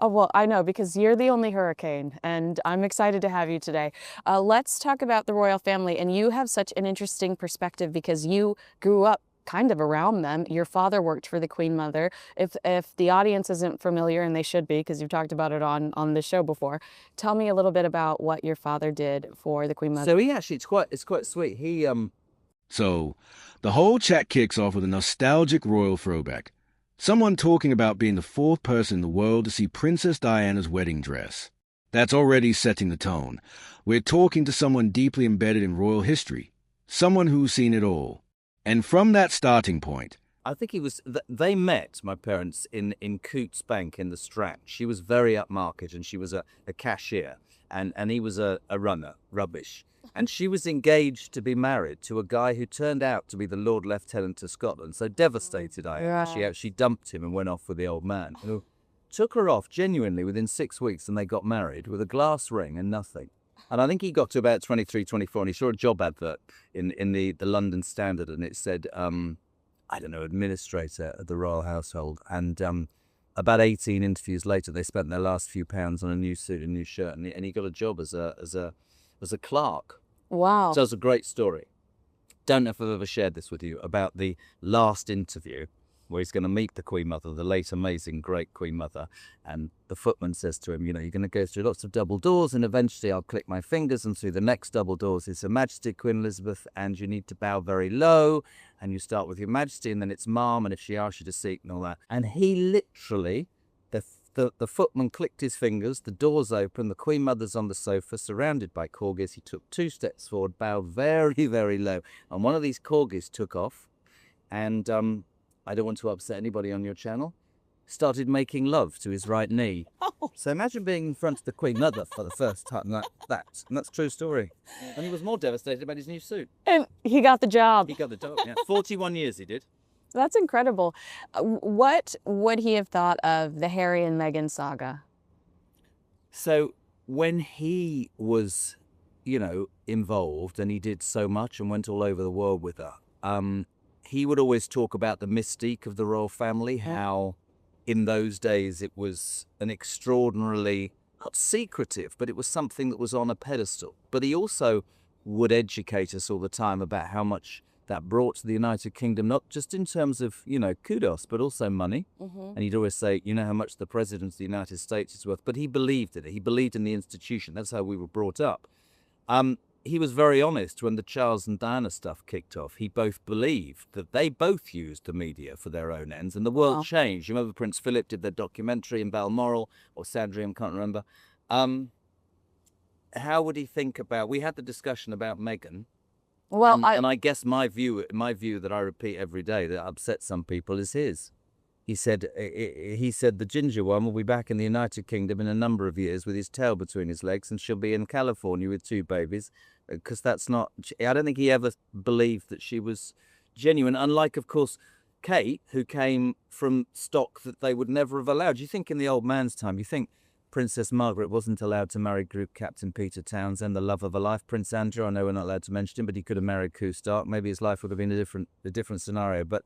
Oh, well, I know because you're the only hurricane, and I'm excited to have you today. Let's talk about the royal family, and you have such an interesting perspective because you grew up kind of around them. Your father worked for the Queen Mother. If the audience isn't familiar, and they should be because you've talked about it on this show before, tell me a little bit about what your father did for the Queen Mother. So he actually, it's quite sweet. So, the whole chat kicks off with a nostalgic royal throwback. Someone talking about being the fourth person in the world to see Princess Diana's wedding dress. That's already setting the tone. We're talking to someone deeply embedded in royal history, someone who's seen it all. And from that starting point, I think they met, my parents, in Cootes Bank in the Strand. She was very upmarket and she was a cashier and he was a runner, rubbish. And she was engaged to be married to a guy who turned out to be the Lord Lieutenant of Scotland. So devastated I am. Yeah. She actually dumped him and went off with the old man, who took her off genuinely within 6 weeks, and they got married with a glass ring and nothing. And I think he got to about 23, 24, and he saw a job advert in the London Standard, and it said, I don't know, administrator at the royal household. And about 18 interviews later, they spent their last few pounds on a new suit, a new shirt, and he got a job as a clerk. Wow. So it's a great story. Don't know if I've ever shared this with you about the last interview where he's going to meet the Queen Mother, the late amazing great Queen Mother, and the footman says to him, you know, you're going to go through lots of double doors and eventually I'll click my fingers and through the next double doors is Her Majesty Queen Elizabeth, and you need to bow very low and you start with Your Majesty and then it's Mom, and if she asks you to seat and all that. And he literally, the footman clicked his fingers, the doors open, the Queen Mother's on the sofa, surrounded by corgis. He took 2 steps forward, bowed very, very low, and one of these corgis took off, and I don't want to upset anybody on your channel, started making love to his right knee. Oh. So imagine being in front of the Queen Mother for the first time, and that's a true story. And he was more devastated about his new suit. And he got the job. He got the job, yeah. 41 years he did. That's incredible. What would he have thought of the Harry and Meghan saga? So when he was, you know, involved and he did so much and went all over the world with her, he would always talk about the mystique of the royal family, how in those days it was an extraordinarily, not secretive, but it was something that was on a pedestal. But he also would educate us all the time about how much that brought to the United Kingdom, not just in terms of, you know, kudos, but also money. And he'd always say, you know how much the President of the United States is worth. But he believed in it. He believed in the institution. That's how we were brought up. He was very honest when the Charles and Diana stuff kicked off. He both believed that they both used the media for their own ends, and the world changed. You remember Prince Philip did their documentary in Balmoral, or Sandringham, can't remember. How would he think about? We had the discussion about Meghan. Well, and I guess my view that I repeat every day that upsets some people is his. He said the ginger one will be back in the United Kingdom in a number of years with his tail between his legs, and she'll be in California with 2 babies, because that's not. I don't think he ever believed that she was genuine. Unlike, of course, Kate, who came from stock that they would never have allowed. You think in the old man's time, you think Princess Margaret wasn't allowed to marry Group Captain Peter Townsend, the love of her life. Prince Andrew, I know we're not allowed to mention him, but he could have married Koo Stark. Maybe his life would have been a different scenario. But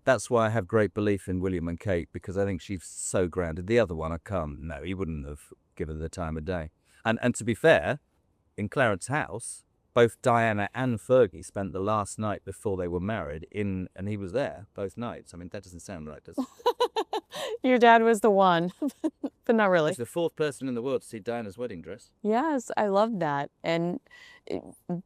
that's why I have great belief in William and Kate, because I think she's so grounded. The other one, I can't. No, he wouldn't have given her the time of day. And to be fair, in Clarence's house, both Diana and Fergie spent the last night before they were married and he was there both nights. I mean, that doesn't sound right, does it? your dad was the one, but not really. He's the 4th person in the world to see Diana's wedding dress. Yes, I love that. And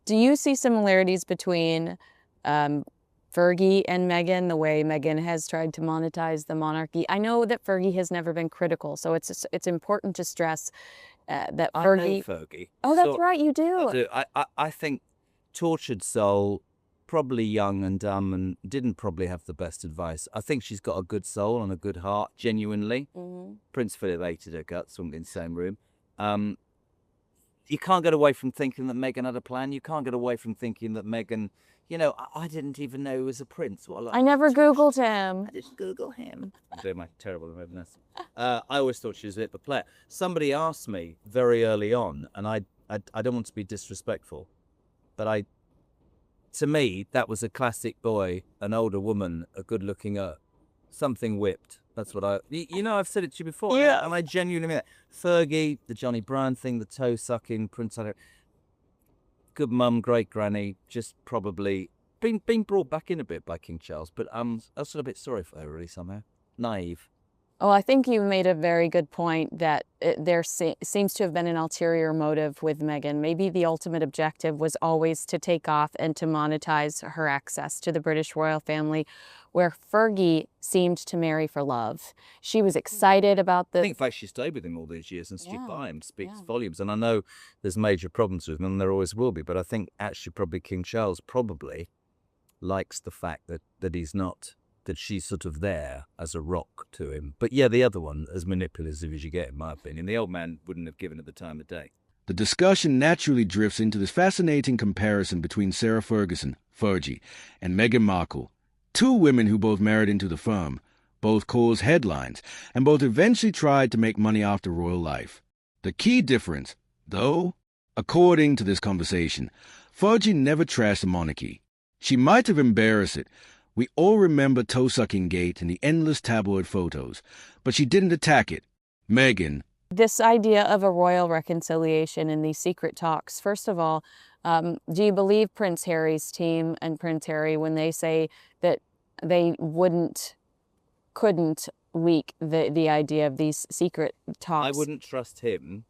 do you see similarities between Fergie and Meghan, the way Meghan has tried to monetize the monarchy? I know that Fergie has never been critical, so it's important to stress that Fergie. I know Fergie. Oh, that's right, you do. I think tortured soul, probably young and dumb, and didn't probably have the best advice. I think she's got a good soul and a good heart, genuinely. Prince Philip hated her guts, wouldn't be in the same room. You can't get away from thinking that Meghan had a plan. You can't get away from thinking that Meghan, you know, I didn't even know he was a prince. I never Googled him. I didn't Google him. I'm doing my terrible remoteness. I always thought she was a bit of a player. Somebody asked me very early on, and I don't want to be disrespectful, but to me, that was a classic boy, an older woman, a good-looking something whipped. That's what I've said it to you before. Yeah. And I genuinely mean that. Fergie, the Johnny Bryan thing, the toe sucking, Prince Harry, good mum, great granny, just probably been brought back in a bit by King Charles. But I was sort of a bit sorry for her, really, somehow. Naive. Well, I think you made a very good point that there seems to have been an ulterior motive with Meghan. Maybe the ultimate objective was always to take off and to monetize her access to the British royal family, where Fergie seemed to marry for love. She was excited about I think, in fact, she stayed with him all these years and stood by him, speaks Yeah. volumes. And I know there's major problems with him, and there always will be. But I think actually probably King Charles probably likes the fact that he's not, that she's sort of there as a rock to him. But yeah, the other one, as manipulative as you get, in my opinion, the old man wouldn't have given her the time of day. The discussion naturally drifts into this fascinating comparison between Sarah Ferguson, Fergie, and Meghan Markle, two women who both married into the firm, both caused headlines, and both eventually tried to make money off the royal life. The key difference, though, according to this conversation, Fergie never trashed the monarchy. She might have embarrassed it. We all remember toe-sucking gate and the endless tabloid photos, but she didn't attack it. Meghan. This idea of a royal reconciliation in these secret talks, first of all, do you believe Prince Harry's team and Prince Harry when they say that they couldn't leak the idea of these secret talks? I wouldn't trust him.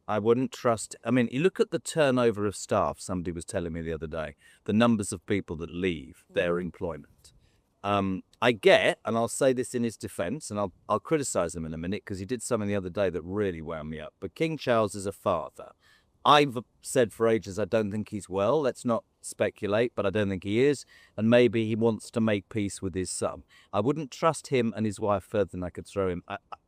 I wouldn't trust. I mean, you look at the turnover of staff. Somebody was telling me the other day, the numbers of people that leave their employment. I get, and I'll say this in his defense, and I'll criticize him in a minute because he did something the other day that really wound me up. But King Charles is a father. I've said for ages I don't think he's well. Let's not speculate, but I don't think he is. And maybe he wants to make peace with his son. I wouldn't trust him and his wife further than I could throw him.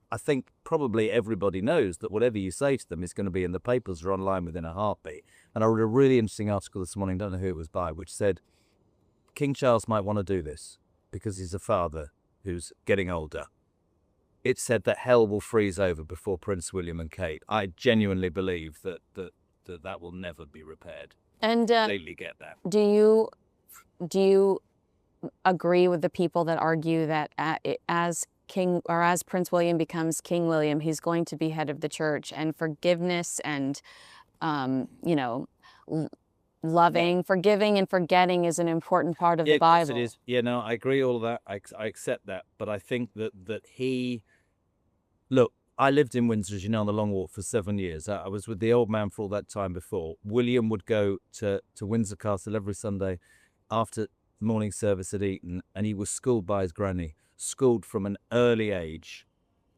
I think probably everybody knows that whatever you say to them is going to be in the papers or online within a heartbeat. And I read a really interesting article this morning, don't know who it was by, which said King Charles might want to do this because he's a father who's getting older. It said that hell will freeze over before Prince William and Kate. I genuinely believe that will never be repaired. And Completely get that. do you agree with the people that argue that as Prince William becomes King William, he's going to be head of the church, and forgiveness and loving, forgiving, and forgetting is an important part of the Bible. It is. Yeah, no, I agree all of that. I accept that. But I think that he... Look, I lived in Windsor, as you know, on the Long Walk for 7 years. I was with the old man for all that time before. William would go to Windsor Castle every Sunday after morning service at Eton, and he was schooled by his granny, schooled from an early age,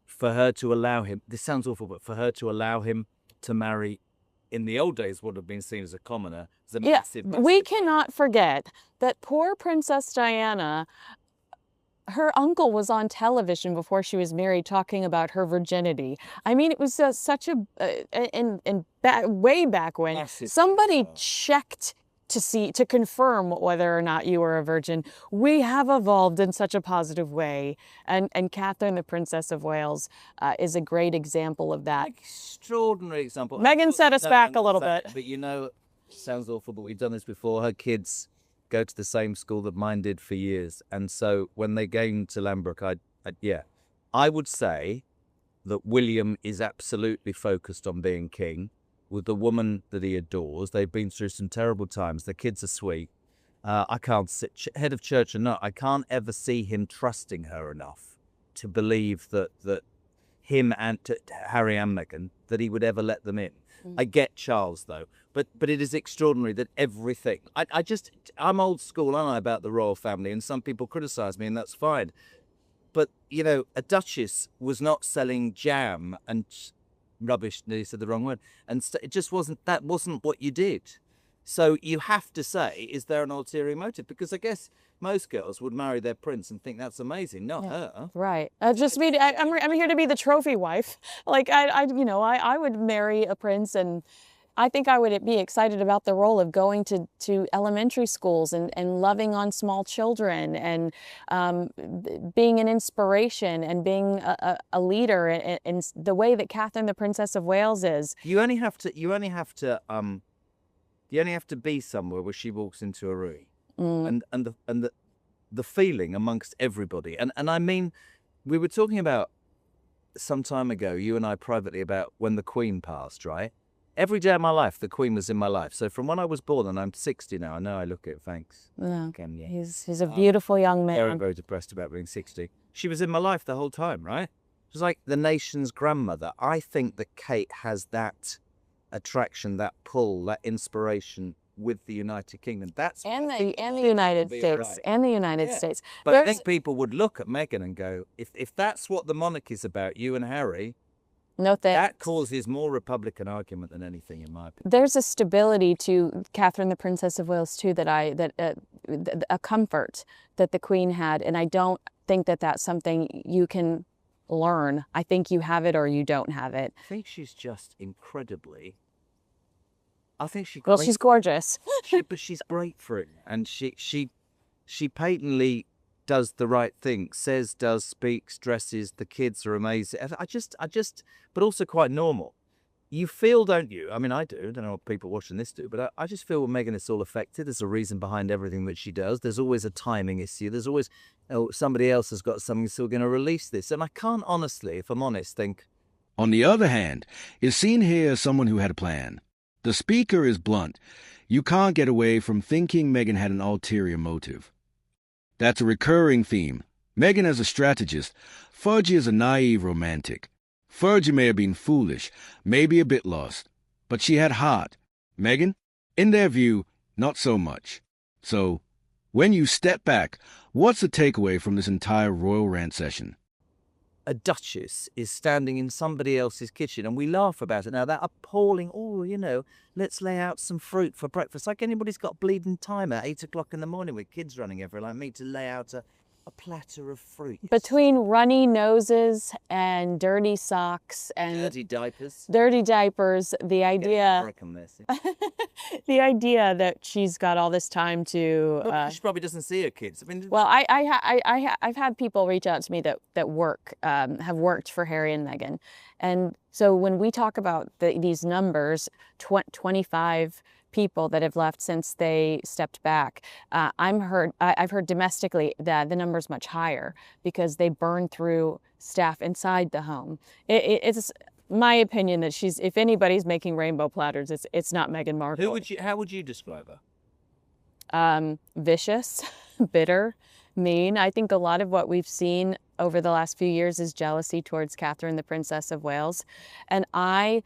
for her to allow him, this sounds awful, but for her to allow him to marry, in the old days, would have been seen as a commoner. As a massive, we cannot forget that poor Princess Diana, her uncle was on television before she was married talking about her virginity. I mean, it was such way back when somebody checked to confirm whether or not you were a virgin. We have evolved in such a positive way. And Catherine, the Princess of Wales, is a great example of that. Extraordinary example. Meghan set us back a little bit. But sounds awful, but we've done this before. Her kids go to the same school that mine did for years. And so when they came to Lambrook, I would say that William is absolutely focused on being king with the woman that he adores. They've been through some terrible times. The kids are sweet. I can't sit head of church or not. I can't ever see him trusting her enough to believe that him and Harry and Meghan, that he would ever let them in. I get Charles though, but it is extraordinary that everything. I'm old school, aren't I, about the royal family, and some people criticise me, and that's fine. But a duchess was not selling jam and rubbish. They said the wrong word, and it just wasn't. That wasn't what you did. So you have to say, is there an ulterior motive? Because I guess most girls would marry their prince and think that's amazing, not her. Right. Just me. I'm here to be the trophy wife. Like I would marry a prince, and I think I would be excited about the role of going to elementary schools and loving on small children and being an inspiration and being a leader in the way that Catherine, the Princess of Wales, is. You only have to be somewhere where she walks into a room, and the feeling amongst everybody. And I mean, we were talking about some time ago, you and I privately, about when the Queen passed, right? Every day of my life, the Queen was in my life. So from when I was born, and I'm 60 now, I know I look it, thanks. No, Again, yeah. he's a beautiful young Very, man. very depressed about being 60. She was in my life the whole time, right? She was like the nation's grandmother. I think that Kate has that attraction, that pull, that inspiration with the United Kingdom. That's And the United be States. right. And the United Yeah. States. But I There's- think people would look at Meghan and go, if that's what the monarchy's about, you and Harry, no thanks. that causes more Republican argument than anything, in my opinion. There's a stability to Catherine, the Princess of Wales, too, a comfort that the Queen had, and I don't think that that's something you can learn. I think you have it or you don't have it. I think she's just incredibly. I think she. Well, she's gorgeous. But she's great for it, and she patently does the right thing. Says, does, speaks, dresses. The kids are amazing. I just, but also quite normal. You feel, don't you? I mean, I do. I don't know what people watching this do, but I just feel when Meghan is all affected, there's a reason behind everything that she does. There's always a timing issue. There's always, oh, somebody else has got something, still going to release this. And I can't honestly, if I'm honest, think. On the other hand, is seen here as someone who had a plan. The speaker is blunt. You can't get away from thinking Meghan had an ulterior motive. That's a recurring theme. Meghan as a strategist, Fergie is a naive romantic. Fergie may have been foolish, maybe a bit lost, but she had heart. Meghan, in their view, not so much. So, when you step back, what's the takeaway from this entire royal rant session? A duchess is standing in somebody else's kitchen, and we laugh about it now. That appalling, oh, you know, let's lay out some fruit for breakfast. Like anybody's got bleeding time at 8 o'clock in the morning with kids running everywhere like me to lay out a platter of fruit. Between runny noses and dirty socks and Dirty diapers. dirty diapers, the idea the idea that she's got all this time to she probably doesn't see her kids. I mean, well, I've had people reach out to me that have worked for Harry and Meghan, and so when we talk about these numbers, 25 people that have left since they stepped back, I've heard domestically that the number's much higher because they burn through staff inside the home. It's my opinion that if anybody's making rainbow platters, it's not Meghan Markle. how would you describe her? Vicious, bitter, mean. I think a lot of what we've seen over the last few years is jealousy towards Catherine, the Princess of Wales. And I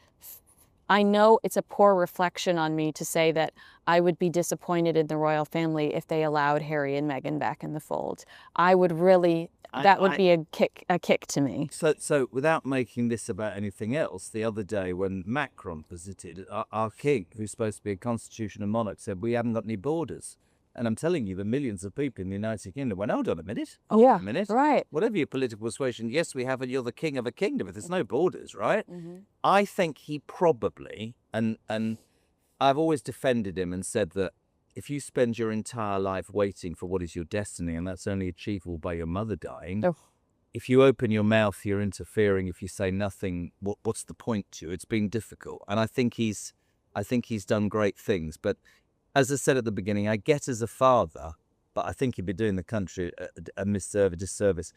know it's a poor reflection on me to say that I would be disappointed in the royal family if they allowed Harry and Meghan back in the fold. I would really, that would be a kick to me. So without making this about anything else, the other day when Macron visited, our king, who's supposed to be a constitutional monarch, said, we haven't got any borders. And I'm telling you, the millions of people in the United Kingdom went, hold on a minute. Oh, yeah, a minute. right. Whatever your political persuasion, yes, we have, and you're the king of a kingdom, but there's no borders, right? Mm-hmm. I think he probably, and I've always defended him and said that if you spend your entire life waiting for what is your destiny, and that's only achievable by your mother dying, if you open your mouth, you're interfering. If you say nothing, what's the point to you? It's been difficult. And I think he's done great things, but as I said at the beginning, I get as a father, but I think he'd be doing the country a disservice.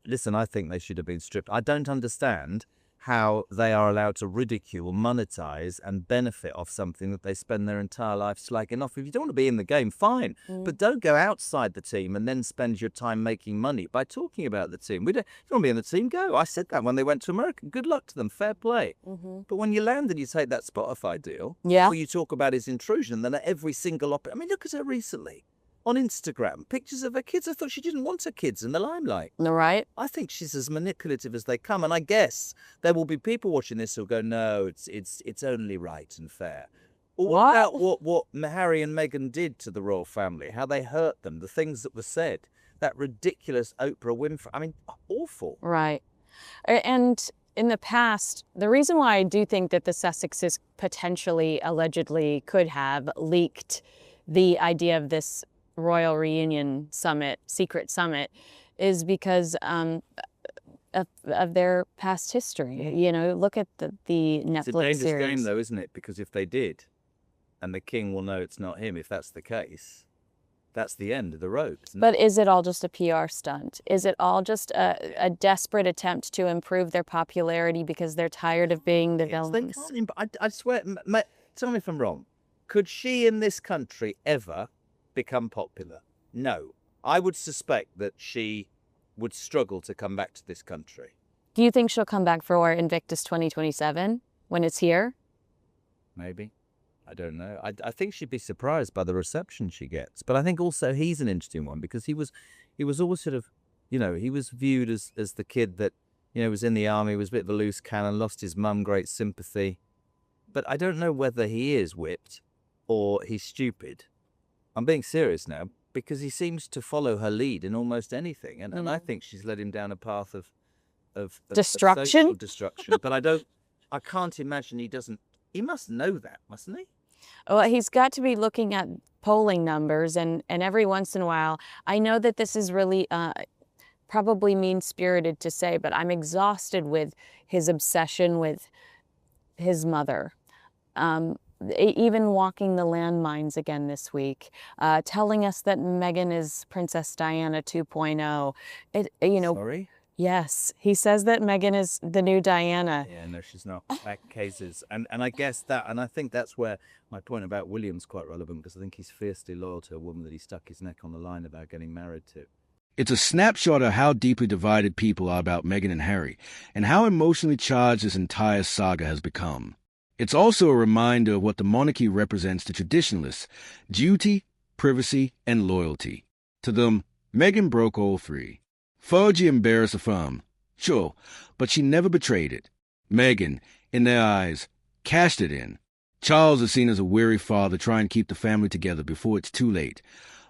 Listen, I think they should have been stripped. I don't understand how they are allowed to ridicule, monetize, and benefit off something that they spend their entire life slagging off. If you don't want to be in the game, fine, but don't go outside the team and then spend your time making money by talking about the team. If you don't want to be in the team, go. I said that when they went to America. Good luck to them. Fair play. But when you land and you take that Spotify deal, or you talk about his intrusion, then at every single I mean, look at her recently. On Instagram, pictures of her kids. I thought she didn't want her kids in the limelight. Right. I think she's as manipulative as they come, and I guess there will be people watching this who'll go, "No, it's only right and fair." What about what Harry and Meghan did to the royal family? How they hurt them, the things that were said, that ridiculous Oprah Winfrey. I mean, awful. Right, and in the past, the reason why I do think that the Sussexes potentially, allegedly, could have leaked the idea of this royal reunion summit, secret summit, is because of their past history. You know, look at the Netflix It's a dangerous series. game, though, isn't it? Because if they did, and the king will know it's not him, if that's the case, that's the end of the road. But is it all just a PR stunt? Is it all just a desperate attempt to improve their popularity because they're tired of being the villains? I swear, tell me if I'm wrong. Could she in this country ever become popular? No. I would suspect that she would struggle to come back to this country. Do you think she'll come back for Invictus 2027 when it's here? Maybe. I don't know. I think she'd be surprised by the reception she gets. But I think also he's an interesting one because he was always sort of, he was viewed as the kid that, was in the army, was a bit of a loose cannon, lost his mum, great sympathy. But I don't know whether he is whipped or he's stupid. I'm being serious now because he seems to follow her lead in almost anything. And I think she's led him down a path of Destruction? social destruction. But I can't imagine he must know that, mustn't he? Well, he's got to be looking at polling numbers, and every once in a while, I know that this is really probably mean-spirited to say, but I'm exhausted with his obsession with his mother. Even walking the landmines again this week, telling us that Meghan is Princess Diana 2.0. Sorry? Yes, he says that Meghan is the new Diana. Yeah, no, she's not. Back cases. And I guess I think that's where my point about William's quite relevant, because I think he's fiercely loyal to a woman that he stuck his neck on the line about getting married to. It's a snapshot of how deeply divided people are about Meghan and Harry, and how emotionally charged this entire saga has become. It's also a reminder of what the monarchy represents to traditionalists: duty, privacy, and loyalty. To them, Meghan broke all three. Fergie embarrassed the firm, sure, but she never betrayed it. Meghan, in their eyes, cashed it in. Charles is seen as a weary father trying to keep the family together before it's too late,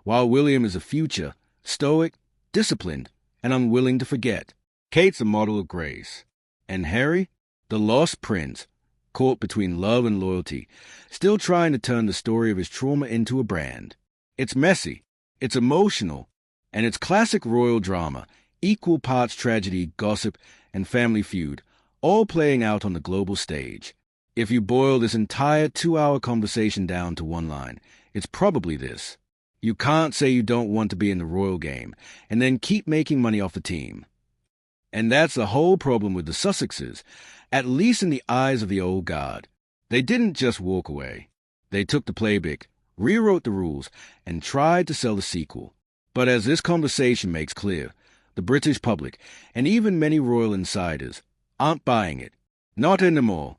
while William is a future, stoic, disciplined, and unwilling to forget. Kate's a model of grace. And Harry, the lost prince, caught between love and loyalty, still trying to turn the story of his trauma into a brand. It's messy, it's emotional, and it's classic royal drama, equal parts tragedy, gossip, and family feud, all playing out on the global stage. If you boil this entire 2-hour conversation down to one line, it's probably this: you can't say you don't want to be in the royal game, and then keep making money off the team. And that's the whole problem with the Sussexes, at least in the eyes of the old guard. They didn't just walk away. They took the playbook, rewrote the rules, and tried to sell the sequel. But as this conversation makes clear, the British public, and even many royal insiders, aren't buying it. Not anymore.